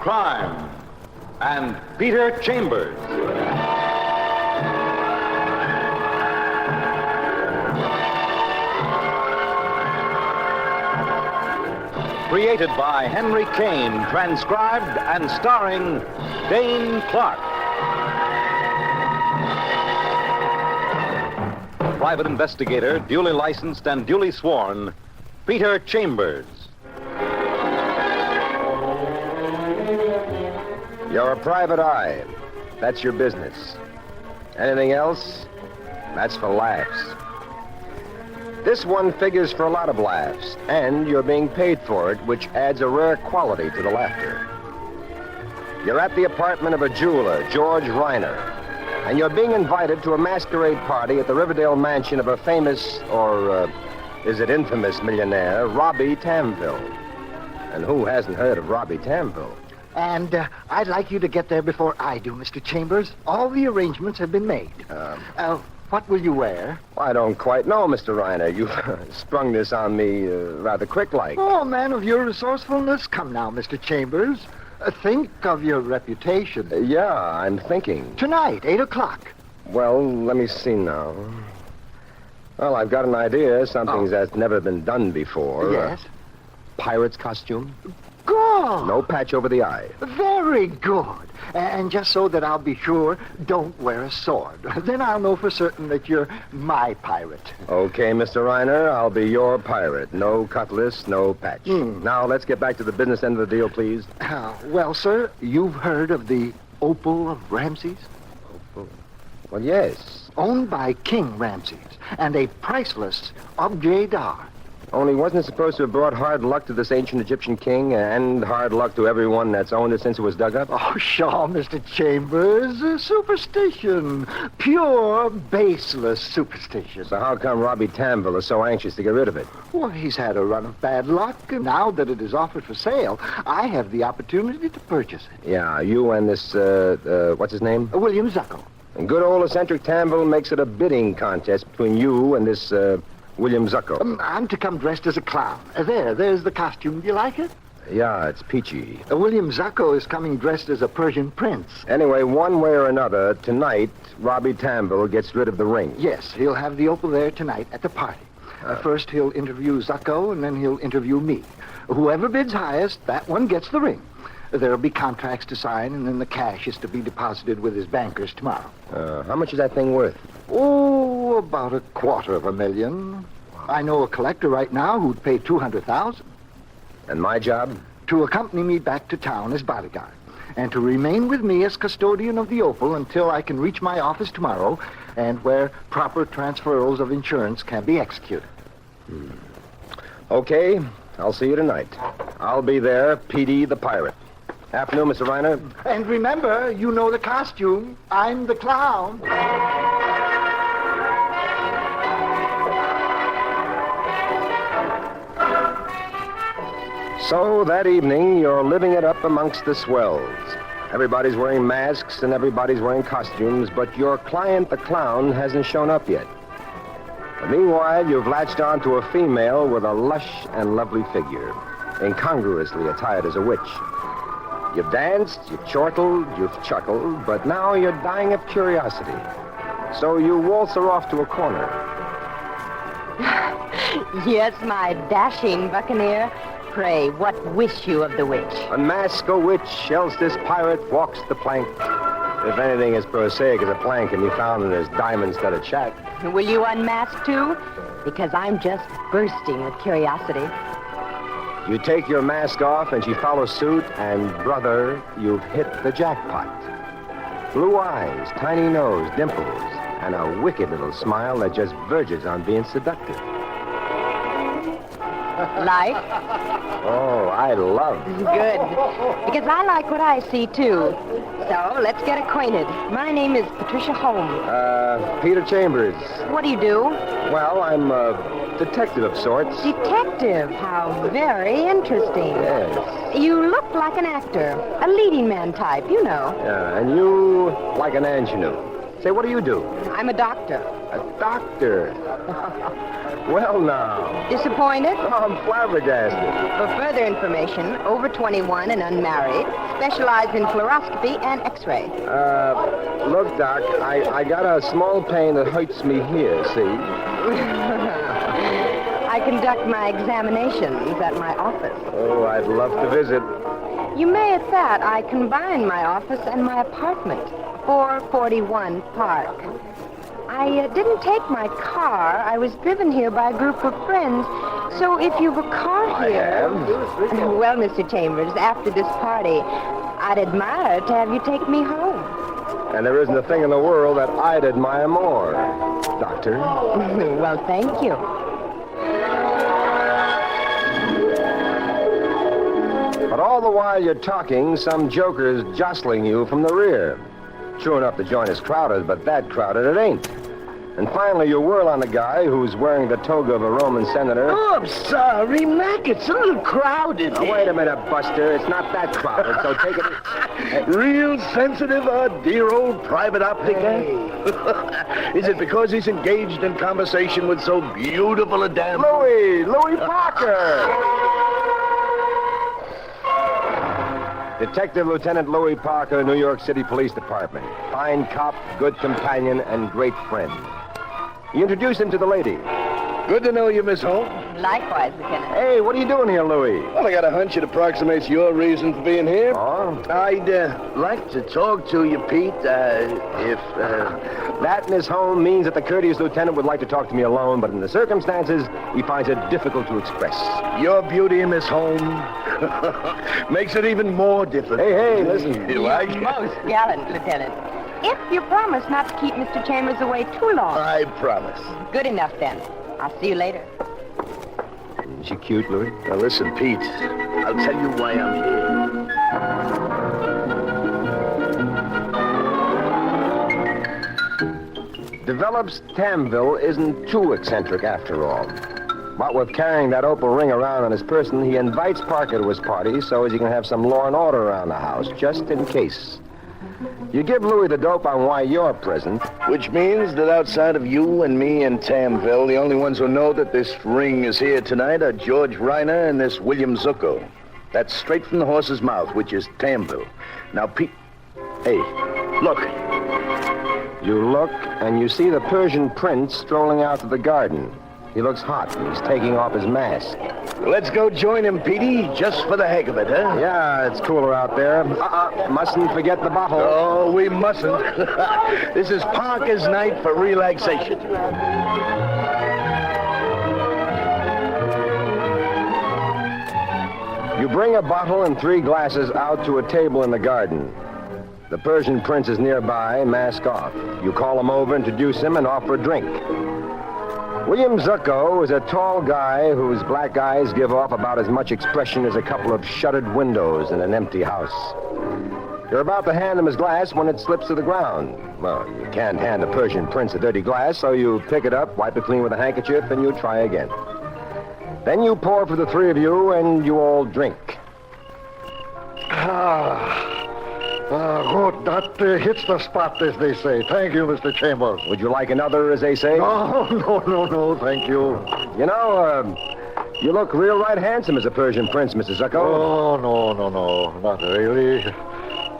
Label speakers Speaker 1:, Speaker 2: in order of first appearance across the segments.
Speaker 1: crime and Peter Chambers. Created by Henry Kane, transcribed and starring Dane Clark. Private investigator, duly licensed and duly sworn, Peter Chambers.
Speaker 2: You're a private eye. That's your business. Anything else? That's for laughs. This one figures for a lot of laughs, and you're being paid for it, which adds a rare quality to the laughter. You're at the apartment of a jeweler, George Reiner, and you're being invited to a masquerade party at the Riverdale mansion of a famous, or is it infamous millionaire, Robbie Tamville. And who hasn't heard of Robbie Tamville?
Speaker 3: And I'd like you to get there before I do, Mr. Chambers. All the arrangements have been made. What will you wear?
Speaker 2: I don't quite know, Mr. Reiner. You've sprung this on me rather quick-like.
Speaker 3: Oh, man of your resourcefulness. Come now, Mr. Chambers. Think of your reputation.
Speaker 2: Yeah, I'm thinking.
Speaker 3: Tonight, 8 o'clock.
Speaker 2: Well, let me see now. Well, I've got an idea. Something that's never been done before.
Speaker 3: Yes?
Speaker 2: Pirate's costume.
Speaker 3: Good.
Speaker 2: No patch over the eye.
Speaker 3: Very good. And just so that I'll be sure, don't wear a sword. Then I'll know for certain that you're my pirate.
Speaker 2: Okay, Mr. Reiner, I'll be your pirate. No cutlass, no patch. Now, let's get back to the business end of the deal, please.
Speaker 3: Well, sir, you've heard of the Opal of Ramses?
Speaker 2: Opal? Well, yes.
Speaker 3: Owned by King Ramses, and a priceless objet d'art.
Speaker 2: Only wasn't it supposed to have brought hard luck to this ancient Egyptian king and hard luck to everyone that's owned it since it was dug up?
Speaker 3: Oh, sure, Mr. Chambers. Superstition. Pure, baseless superstition.
Speaker 2: So how come Robbie Tamville is so anxious to get rid of it?
Speaker 3: Well, he's had a run of bad luck, and now that it is offered for sale, I have the opportunity to purchase it.
Speaker 2: Yeah, you and this, what's his name?
Speaker 3: William Zucco.
Speaker 2: And good old eccentric Tamville makes it a bidding contest between you and this, William Zucco.
Speaker 3: I'm to come dressed as a clown. There's the costume. Do you like it?
Speaker 2: Yeah, it's peachy.
Speaker 3: William Zucco is coming dressed as a Persian prince.
Speaker 2: Anyway, one way or another, tonight, Robbie Tamville gets rid of the ring.
Speaker 3: Yes, he'll have the opal there tonight at the party. First, he'll interview Zucco, and then he'll interview me. Whoever bids highest, that one gets the ring. There'll be contracts to sign, and then the cash is to be deposited with his bankers tomorrow.
Speaker 2: How much is that thing worth?
Speaker 3: Oh, about $250,000. I know a collector right now who'd pay $200,000.
Speaker 2: And my job?
Speaker 3: To accompany me back to town as bodyguard, and to remain with me as custodian of the opal until I can reach my office tomorrow, and where proper transfers of insurance can be executed.
Speaker 2: Okay, I'll see you tonight. I'll be there, Petey the pirate. Afternoon, Mr. Reiner.
Speaker 3: And remember, you know the costume. I'm the clown.
Speaker 2: So, that evening, you're living it up amongst the swells. Everybody's wearing masks and everybody's wearing costumes, but your client, the clown, hasn't shown up yet. But meanwhile, you've latched on to a female with a lush and lovely figure, incongruously attired as a witch. You've danced, you've chortled, you've chuckled, but now you're dying of curiosity. So you waltz her off to a corner.
Speaker 4: Yes, my dashing buccaneer. Pray, what wish you of the witch?
Speaker 2: Unmask a witch, else this pirate walks the plank. If anything as prosaic as a plank can be found in his diamond-studded shack.
Speaker 4: Will you unmask, too? Because I'm just bursting with curiosity.
Speaker 2: You take your mask off, and she follows suit, and, brother, you've hit the jackpot. Blue eyes, tiny nose, dimples, and a wicked little smile that just verges on being seductive.
Speaker 4: Like?
Speaker 2: Oh, I love.
Speaker 4: Good. Because I like what I see, too. So, let's get acquainted. My name is Patricia Holmes.
Speaker 2: Peter Chambers.
Speaker 4: What do you do?
Speaker 2: Well, I'm a detective of sorts.
Speaker 4: Detective? How very interesting.
Speaker 2: Yes.
Speaker 4: You look like an actor. A leading man type, you know.
Speaker 2: Yeah, and you like an ingenue. Say, what do you do?
Speaker 4: I'm a doctor.
Speaker 2: A doctor? Well, now.
Speaker 4: Disappointed?
Speaker 2: Oh, I'm flabbergasted.
Speaker 4: For further information, over 21 and unmarried, specialize in fluoroscopy and X-ray.
Speaker 2: Look, Doc, I got a small pain that hurts me here, see?
Speaker 4: I conduct my examinations at my office.
Speaker 2: Oh, I'd love to visit.
Speaker 4: You may at that. I combine my office and my apartment. 441 Park. I didn't take my car. I was driven here by a group of friends. So if you've a car here...
Speaker 2: I have.
Speaker 4: Well, Mr. Chambers, after this party, I'd admire to have you take me home.
Speaker 2: And there isn't a thing in the world that I'd admire more, Doctor.
Speaker 4: Well, thank you.
Speaker 2: But all the while you're talking, some joker's jostling you from the rear. True enough, the joint is crowded, but that crowded it ain't. And finally, you whirl on the guy who's wearing the toga of a Roman senator.
Speaker 5: Oh, I'm sorry, Mac. It's a little crowded.
Speaker 2: Now, wait a minute, Buster. It's not that crowded, so take it...
Speaker 5: Real sensitive, our dear old private optic, eh? Is it because he's engaged in conversation with so beautiful a dame?
Speaker 2: Louis Parker! Detective Lieutenant Louis Parker, New York City Police Department. Fine cop, good companion, and great friend. He introduced him to the lady.
Speaker 5: Good to know you, Miss Holmes.
Speaker 4: Likewise, Lieutenant.
Speaker 2: Hey, what are you doing here, Louis?
Speaker 5: Well, I got a hunch it approximates your reason for being here.
Speaker 2: Oh?
Speaker 5: I'd like to talk to you, Pete, if...
Speaker 2: That, Miss Holmes, means that the courteous lieutenant would like to talk to me alone, but in the circumstances, he finds it difficult to express.
Speaker 5: Your beauty, Miss Holmes, makes it even more difficult.
Speaker 2: Hey, listen.
Speaker 5: You like it?
Speaker 4: Most gallant, Lieutenant. If you promise not to keep Mr. Chambers away too long.
Speaker 5: I promise.
Speaker 4: Good enough, then. I'll see you later.
Speaker 2: Is she cute, Louis?
Speaker 5: Now, listen, Pete, I'll tell you why I'm here.
Speaker 2: Develops Tamville isn't too eccentric after all. What with carrying that opal ring around on his person, he invites Parker to his party so as he can have some law and order around the house, just in case. You give Louis the dope on why you're present.
Speaker 5: Which means that outside of you and me and Tamville, the only ones who know that this ring is here tonight are George Reiner and this William Zucco. That's straight from the horse's mouth, which is Tamville. Now, Pete... Hey, look.
Speaker 2: You look, and you see the Persian prince strolling out to the garden. He looks hot, and he's taking off his mask.
Speaker 5: Let's go join him, Petey, just for the heck of it, huh?
Speaker 2: Yeah, it's cooler out there. Mustn't forget the bottle.
Speaker 5: Oh, we mustn't. This is Parker's night for relaxation.
Speaker 2: You bring a bottle and 3 glasses out to a table in the garden. The Persian prince is nearby, mask off. You call him over, introduce him, and offer a drink. William Zucco is a tall guy whose black eyes give off about as much expression as a couple of shuttered windows in an empty house. You're about to hand him his glass when it slips to the ground. Well, you can't hand a Persian prince a dirty glass, so you pick it up, wipe it clean with a handkerchief, and you try again. Then you pour for the 3 of you, and you all drink.
Speaker 3: Good. That hits the spot, as they say. Thank you, Mr. Chambers.
Speaker 2: Would you like another, as they say?
Speaker 3: No, thank you.
Speaker 2: You know, you look real right handsome as a Persian prince, Mr. Zucco.
Speaker 3: Oh, no, not really.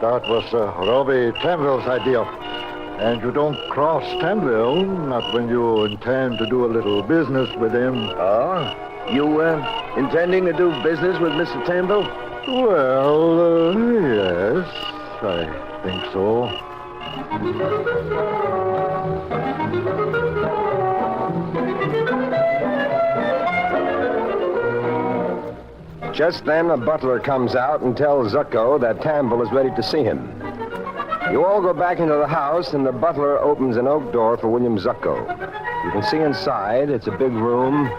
Speaker 3: That was Robbie Tamville's idea. And you don't cross Tamville, not when you intend to do a little business with him.
Speaker 5: Oh? You, intending to do business with Mr. Tamville?
Speaker 3: Well, yes, I think so.
Speaker 2: Just then, a butler comes out and tells Zucco that Tamville is ready to see him. You all go back into the house, and the butler opens an oak door for William Zucco. You can see inside. It's a big room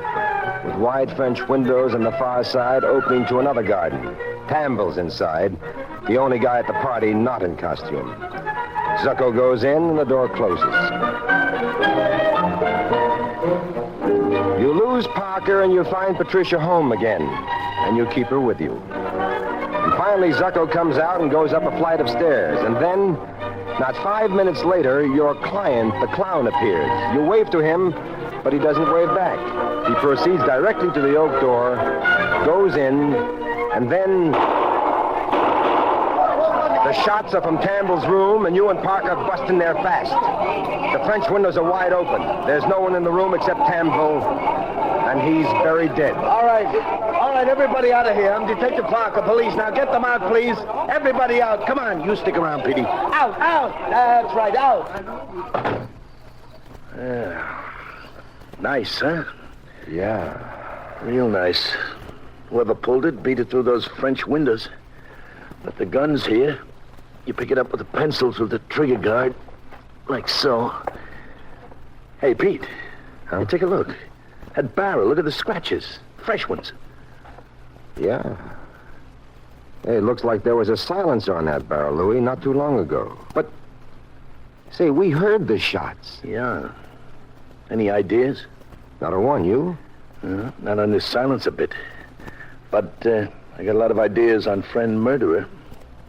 Speaker 2: with wide French windows on the far side opening to another garden. Tamville's inside, the only guy at the party not in costume. Zucco goes in, and the door closes. You lose Parker, and you find Patricia home again, and you keep her with you. And finally, Zucco comes out and goes up a flight of stairs, and then, not 5 minutes later, your client, the clown, appears. You wave to him, but he doesn't wave back. He proceeds directly to the oak door, goes in, and then... The shots are from Tamble's room, and you and Parker bust in there fast. The French windows are wide open. There's no one in the room except Tamble, and he's very dead.
Speaker 5: All right, everybody out of here. I'm Detective Parker, police. Now get them out, please. Everybody out. Come on, you stick around, Petey. Out. That's right, out. Nice, huh?
Speaker 2: Yeah.
Speaker 5: Real nice. Whoever pulled it beat it through those French windows. But the gun's here. You pick it up with the pencils with the trigger guard. Like so. Hey, Pete.
Speaker 2: Huh?
Speaker 5: Take a look. That barrel, look at the scratches. Fresh ones.
Speaker 2: Yeah. Hey, it looks like there was a silencer on that barrel, Louis, not too long ago. But, say, we heard the shots.
Speaker 5: Yeah. Any ideas?
Speaker 2: Not a one, you?
Speaker 5: Not on this silencer bit. But I got a lot of ideas on friend murderer.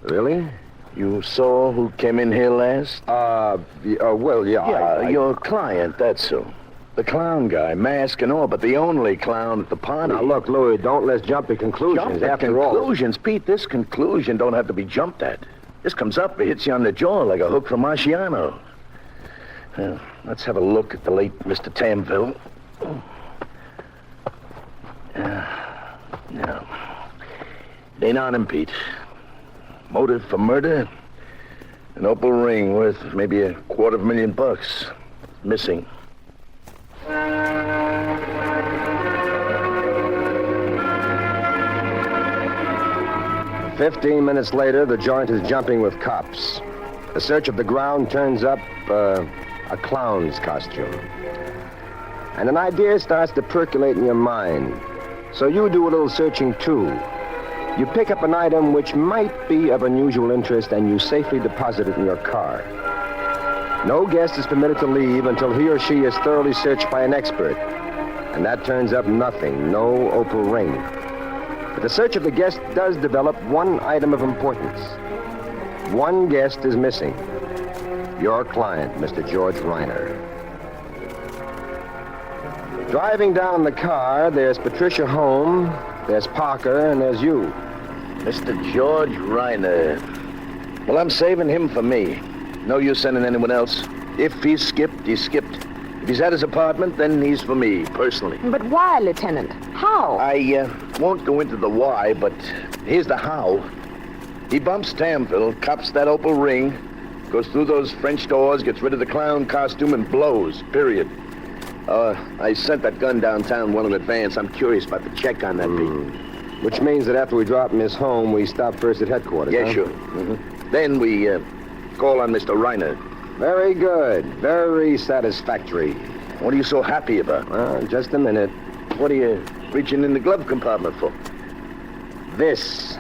Speaker 2: Really?
Speaker 5: You saw who came in here last?
Speaker 2: Well, yeah.
Speaker 5: Your client, that's so. The clown guy, mask and all, but the only clown at the party.
Speaker 2: Now, look, Louis, don't let's jump to conclusions.
Speaker 5: Conclusions? Pete, this conclusion don't have to be jumped at. This comes up, it hits you on the jaw like a hook from Marciano. Let's have a look at the late Mr. Tamville. No. It ain't on him, Pete. Motive for murder? An opal ring worth maybe $250,000. Missing.
Speaker 2: 15 minutes later, the joint is jumping with cops. A search of the ground turns up a clown's costume. And an idea starts to percolate in your mind. So you do a little searching, too. You pick up an item which might be of unusual interest, and you safely deposit it in your car. No guest is permitted to leave until he or she is thoroughly searched by an expert. And that turns up nothing, no opal ring. But the search of the guest does develop one item of importance. One guest is missing. Your client, Mr. George Reiner. Driving down in the car, there's Patricia Home, there's Parker, and there's you.
Speaker 5: Mr. George Reiner. Well, I'm saving him for me. No use sending anyone else. If he's skipped, he's skipped. If he's at his apartment, then he's for me, personally.
Speaker 4: But why, Lieutenant? How?
Speaker 5: I won't go into the why, but here's the how. He bumps Tamville, cops that opal ring, goes through those French doors, gets rid of the clown costume, and blows, period. I sent that gun downtown well in advance. I'm curious about the check on that beat.
Speaker 2: Which means that after we drop Miss Home, we stop first at headquarters,
Speaker 5: Yeah,
Speaker 2: huh?
Speaker 5: sure. Mm-hmm. Then we call on Mr. Reiner.
Speaker 2: Very good. Very satisfactory.
Speaker 5: What are you so happy about?
Speaker 2: Just a minute.
Speaker 5: What are you reaching in the glove compartment for?
Speaker 2: This.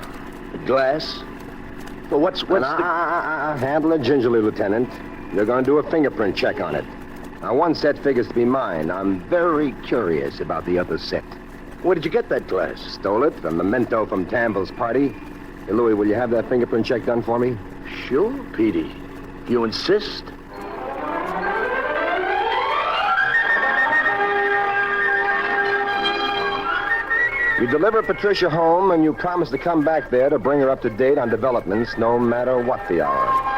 Speaker 5: Glass? Well, what's
Speaker 2: Handle it gingerly, Lieutenant. You're going to do a fingerprint check on it. Now, one set figures to be mine. I'm very curious about the other set.
Speaker 5: Where did you get that glass?
Speaker 2: Stole it, a memento from Tamble's party. Hey, Louis, will you have that fingerprint check done for me?
Speaker 5: Sure, Petey. You insist?
Speaker 2: You deliver Patricia home, and you promise to come back there to bring her up to date on developments, no matter what the hour.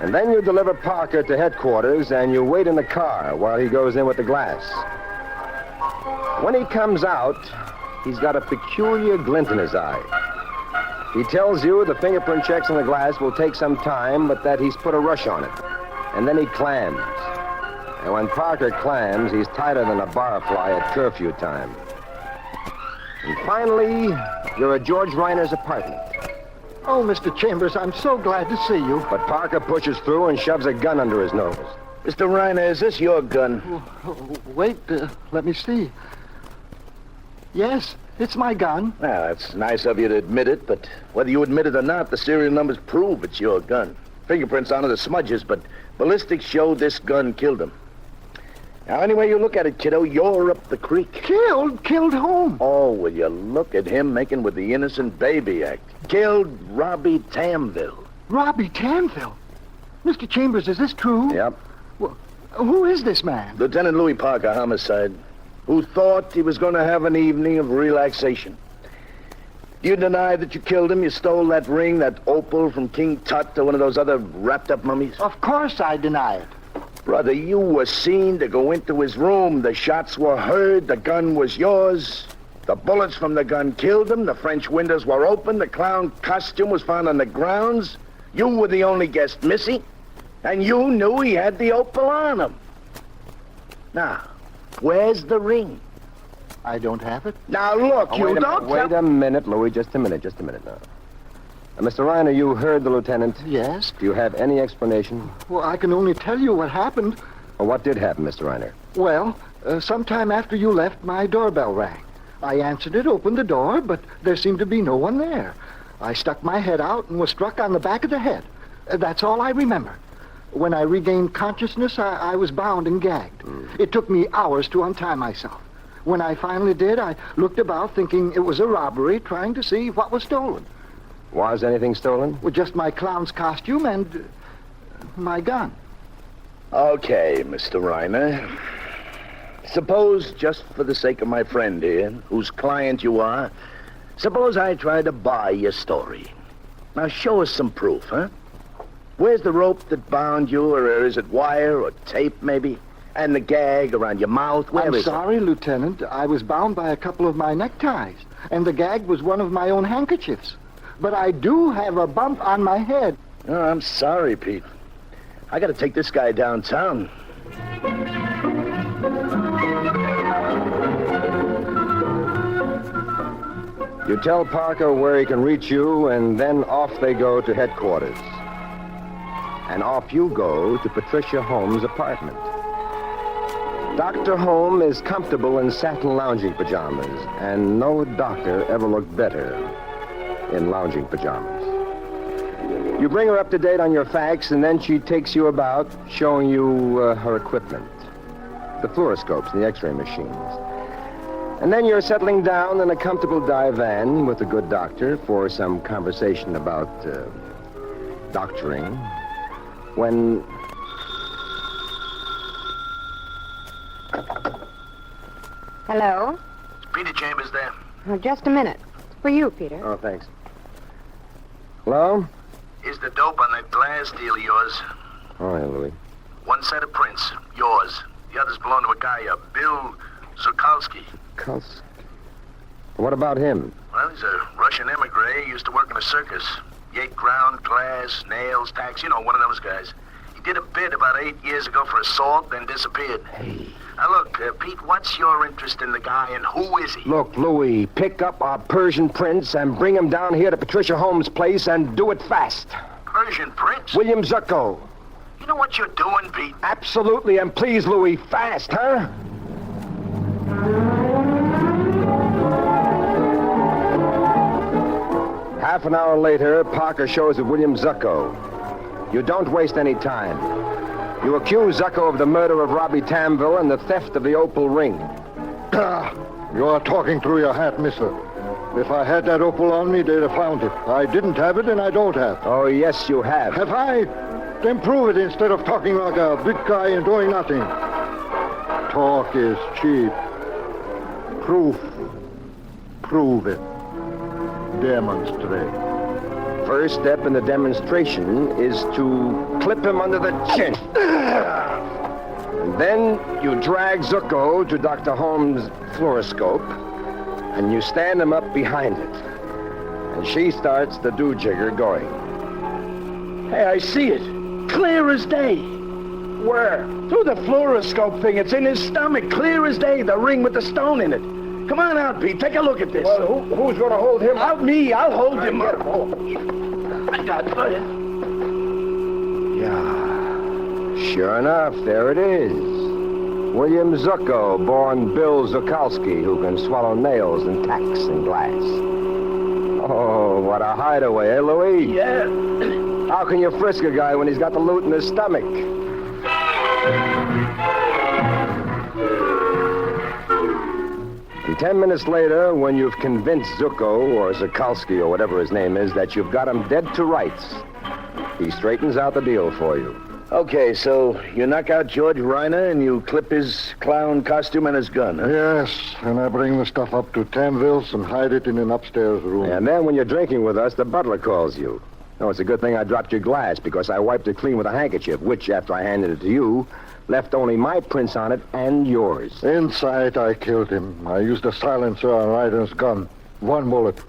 Speaker 2: And then you deliver Parker to headquarters, and you wait in the car while he goes in with the glass. When he comes out, he's got a peculiar glint in his eye. He tells you the fingerprint checks on the glass will take some time, but that he's put a rush on it. And then he clams. And when Parker clams, he's tighter than a barfly at curfew time. And finally, you're at George Reiner's apartment.
Speaker 3: Oh, Mr. Chambers, I'm so glad to see you.
Speaker 2: But Parker pushes through and shoves a gun under his nose.
Speaker 5: Mr. Reiner, is this your gun?
Speaker 3: Wait, let me see. Yes, it's my gun.
Speaker 5: Well, it's nice of you to admit it, but whether you admit it or not, the serial numbers prove it's your gun. Fingerprints on it are smudges, but ballistics show this gun killed him. Now, any way you look at it, kiddo, you're up the creek.
Speaker 3: Killed whom?
Speaker 5: Oh, will you look at him making with the innocent baby act. Killed Robbie Tamville.
Speaker 3: Robbie Tamville? Mr. Chambers, is this true?
Speaker 2: Yep.
Speaker 3: Well, who is this man?
Speaker 5: Lieutenant Louis Parker, homicide, who thought he was going to have an evening of relaxation. You deny that you killed him? You stole that ring, that opal from King Tut or one of those other wrapped-up mummies?
Speaker 3: Of course I deny it.
Speaker 5: Brother, you were seen to go into his room. The shots were heard. The gun was yours. The bullets from the gun killed him. The French windows were open. The clown costume was found on the grounds. You were the only guest missing. And you knew he had the opal on him. Now, where's the ring?
Speaker 3: I don't have it.
Speaker 5: Now, look,
Speaker 2: Wait a minute, Louis. Just a minute now. Mr. Reiner, you heard the lieutenant.
Speaker 3: Yes?
Speaker 2: Do you have any explanation?
Speaker 3: Well, I can only tell you what happened.
Speaker 2: Or what did happen, Mr. Reiner?
Speaker 3: Well, sometime after you left, my doorbell rang. I answered it, opened the door, but there seemed to be no one there. I stuck my head out and was struck on the back of the head. That's all I remember. When I regained consciousness, I was bound and gagged. It took me hours to untie myself. When I finally did, I looked about thinking it was a robbery, trying to see what was stolen.
Speaker 2: Was anything stolen?
Speaker 3: Well, just my clown's costume and my gun.
Speaker 5: Okay, Mr. Reiner. Suppose, just for the sake of my friend here, whose client you are, suppose I try to buy your story. Now, show us some proof, huh? Where's the rope that bound you, or is it wire or tape, maybe? And the gag around your mouth? Where
Speaker 3: I'm
Speaker 5: is
Speaker 3: sorry, Lieutenant. I was bound by a couple of my neckties, and the gag was one of my own handkerchiefs. But I do have a bump on my head.
Speaker 5: it? Oh, I'm sorry, Pete. I gotta take this guy downtown.
Speaker 2: You tell Parker where he can reach you, and then off they go to headquarters. And off you go to Patricia Holmes' apartment. Dr. Holmes is comfortable in satin lounging pajamas, and no doctor ever looked better in lounging pajamas. You bring her up to date on your facts, and then she takes you about, showing you her equipment, the fluoroscopes and the x-ray machines. And then you're settling down in a comfortable divan with a good doctor for some conversation about doctoring, when...
Speaker 4: Hello?
Speaker 5: Peter Chambers there.
Speaker 4: Oh, just a minute. It's for you, Peter.
Speaker 2: Oh, thanks. Hello?
Speaker 5: Is the dope on that glass deal of yours?
Speaker 2: Oh, yeah, Louis.
Speaker 5: One set of prints, yours. The others belong to a guy, Bill Zukalski.
Speaker 2: Kals. What about him?
Speaker 5: Well, he's a Russian emigre. He used to work in a circus. He ate ground, glass, nails, tacks, one of those guys. He did a bid about 8 years ago for assault, then disappeared.
Speaker 2: Hey.
Speaker 5: Now, look, Pete, what's your interest in the guy, and who is he?
Speaker 2: Look, Louis, pick up our Persian prince and bring him down here to Patricia Holmes' place and do it fast.
Speaker 5: Persian prince?
Speaker 2: William Zucco.
Speaker 5: You know what you're doing, Pete?
Speaker 2: Absolutely, and please, Louis, fast, huh? Half an hour later, Parker shows at William Zucco. You don't waste any time. You accuse Zucco of the murder of Robbie Tamville and the theft of the opal ring.
Speaker 3: You are talking through your hat, mister. If I had that opal on me, they'd have found it. I didn't have it, and I don't have.
Speaker 2: Oh, yes, you have.
Speaker 3: Have I? Then prove it instead of talking like a big guy and doing nothing. Talk is cheap. Proof. Prove it. Demonstrate.
Speaker 2: First step in the demonstration is to clip him under the chin. And then you drag Zucco to Dr. Holmes' fluoroscope, and you stand him up behind it. And she starts the do-jigger going.
Speaker 5: Hey, I see it. Clear as day.
Speaker 2: Where?
Speaker 5: Through the fluoroscope thing. It's in his stomach. Clear as day. The ring with the stone in it. Come on out, Pete. Take a look at this.
Speaker 2: Well, who's going to hold him up?
Speaker 5: Me. I'll hold him up. Go ahead.
Speaker 2: Yeah. Sure enough, there it is. William Zucco, born Bill Zukalski, who can swallow nails and tacks and glass. Oh, what a hideaway, eh, Louis?
Speaker 5: Yeah.
Speaker 2: How can you frisk a guy when he's got the loot in his stomach? And 10 minutes later, when you've convinced Zucco, or Zukalski, or whatever his name is, that you've got him dead to rights, he straightens out the deal for you.
Speaker 5: Okay, so you knock out George Reiner and you clip his clown costume and his gun, huh?
Speaker 6: Yes, and I bring the stuff up to Tamville's and hide it in an upstairs room.
Speaker 2: And then when you're drinking with us, the butler calls you. Oh, it's a good thing I dropped your glass because I wiped it clean with a handkerchief, which, after I handed it to you, left only my prints on it and yours.
Speaker 6: Inside, I killed him. I used a silencer on Ryder's gun. 1 bullet.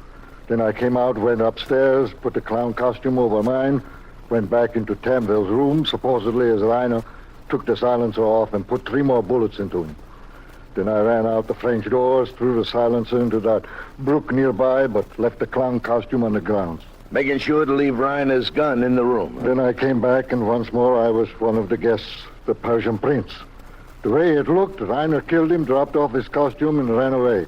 Speaker 6: Then I came out, went upstairs, put the clown costume over mine, went back into Tamville's room, supposedly as Reiner, took the silencer off and put 3 more bullets into him. Then I ran out the French doors, threw the silencer into that brook nearby, but left the clown costume on the grounds.
Speaker 5: Making sure to leave Reiner's gun in the room.
Speaker 6: Then I came back, and once more I was one of the guests, the Persian prince. The way it looked, Reiner killed him, dropped off his costume, and ran away.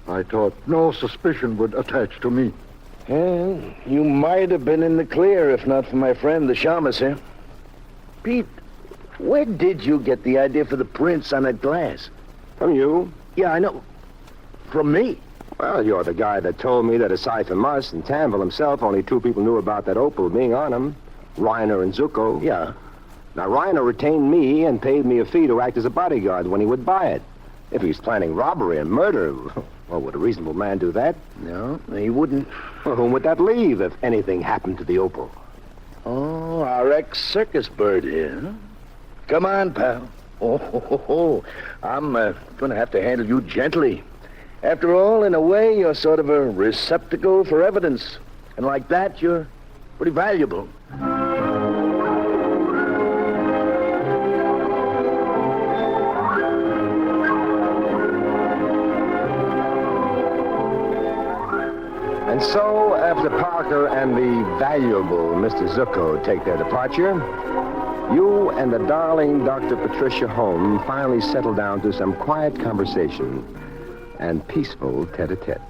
Speaker 6: I thought no suspicion would attach to me.
Speaker 5: Well, you might have been in the clear if not for my friend, the shamus here. Pete, where did you get the idea for the prints on that glass?
Speaker 2: From you?
Speaker 5: Yeah, I know. From me?
Speaker 2: Well, you're the guy that told me that aside from us and Tamville himself, only 2 people knew about that opal being on him. Reiner and Zucco.
Speaker 5: Yeah.
Speaker 2: Now, Reiner retained me and paid me a fee to act as a bodyguard when he would buy it. If he's planning robbery and murder, well, would a reasonable man do that?
Speaker 5: No, he wouldn't.
Speaker 2: Well, whom would that leave if anything happened to the opal?
Speaker 5: Oh, our ex-circus bird here. Huh? Come on, pal. Oh. I'm going to have to handle you gently. After all, in a way, you're sort of a receptacle for evidence. And like that, you're pretty valuable.
Speaker 2: And so, after Parker and the valuable Mr. Zucco take their departure, you and the darling Dr. Patricia Holm finally settle down to some quiet conversation and peaceful tete-a-tete.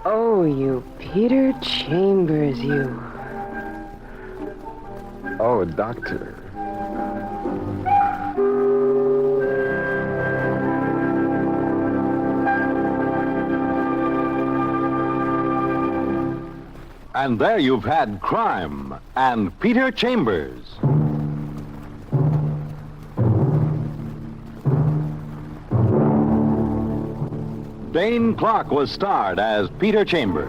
Speaker 4: Oh, you Peter Chambers, you.
Speaker 2: Oh, Doctor.
Speaker 1: And there you've had Crime and Peter Chambers. Dane Clark was starred as Peter Chambers.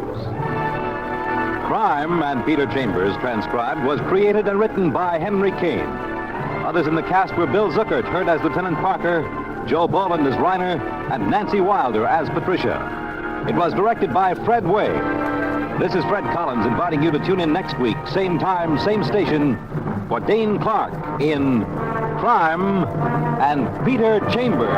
Speaker 1: Crime and Peter Chambers, transcribed, was created and written by Henry Kane. Others in the cast were Bill Zuckert, heard as Lieutenant Parker, Joe Boland as Reiner, and Nancy Wilder as Patricia. It was directed by Fred Way. This is Fred Collins inviting you to tune in next week, same time, same station, for Dane Clark in Crime and Peter Chambers.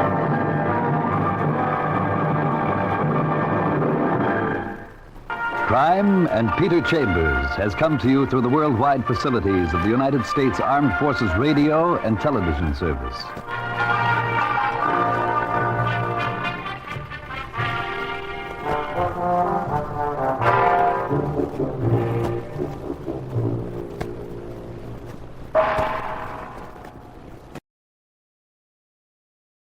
Speaker 7: Crime and Peter Chambers has come to you through the worldwide facilities of the United States Armed Forces Radio and Television Service.